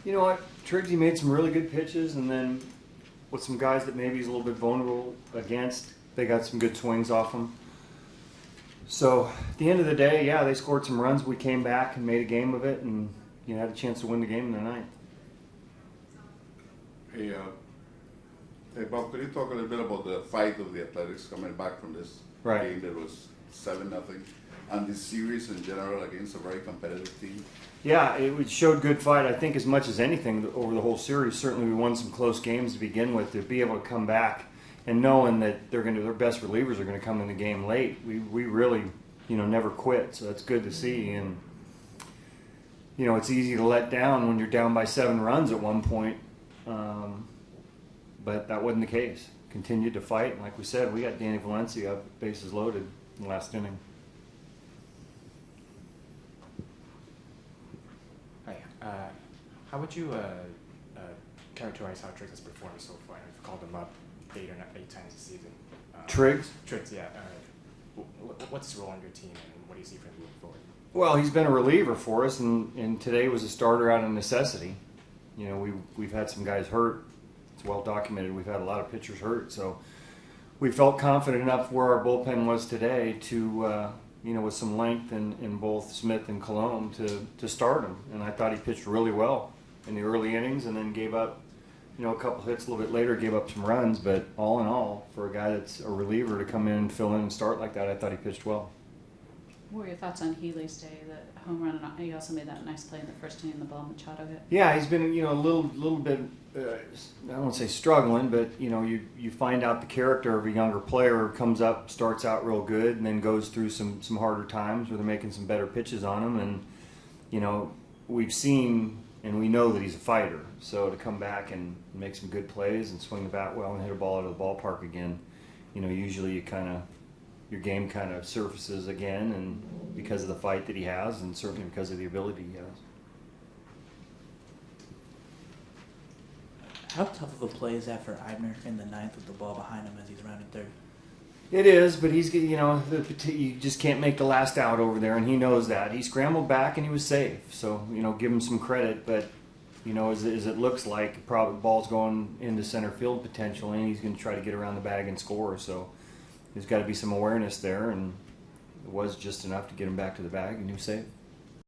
You know what? Triggsy made some really good pitches, and then with some guys that maybe he's a little bit vulnerable against, they got some good swings off him. So at the end of the day, yeah, they scored some runs. We came back and made a game of it, and had a chance to win the game in the ninth. Hey, Bob, could you talk a little bit about the fight of the Athletics coming back from this game that was 7-0, and this series in general against a very competitive team? Yeah, it showed good fight. I think as much as anything over the whole series. Certainly, we won some close games to begin with. To be able to come back and knowing that their best relievers are going to come in the game late, we really never quit. So that's good to see. And it's easy to let down when you're down by 7 runs at one point. But that wasn't the case. Continued to fight, and like we said, we got Danny Valencia up, bases loaded in the last inning. Hi. How would you characterize how Triggs has performed so far? You've called him up 8 times this season. Triggs? Triggs, yeah. What's his role on your team, and what do you see for him moving forward? Well, he's been a reliever for us, and today was a starter out of necessity. We've had some guys hurt. It's well documented. We've had a lot of pitchers hurt, so we felt confident enough where our bullpen was today to, with some length in both Smith and Colomb to start him. And I thought he pitched really well in the early innings, and then gave up, a couple hits a little bit later, gave up some runs. But all in all, for a guy that's a reliever to come in and fill in and start like that, I thought he pitched well. What were your thoughts on Healy's day, the home run? And he also made that nice play in the first inning, the ball Machado hit. Yeah, he's been a little bit, I don't want to say struggling, but you find out the character of a younger player who comes up, starts out real good, and then goes through some harder times where they're making some better pitches on him. And we've seen and we know that he's a fighter. So to come back and make some good plays and swing the bat well and hit a ball out of the ballpark again, usually your game kind of surfaces again, and because of the fight that he has, and certainly because of the ability he has. How tough of a play is that for Eibner in the ninth with the ball behind him as he's rounding third? It is, but he's you just can't make the last out over there, and he knows that. He scrambled back and he was safe, so give him some credit. But as it looks like, probably the ball's going into center field potentially, and he's going to try to get around the bag and score. So there's got to be some awareness there, and it was just enough to get him back to the bag, and he was safe.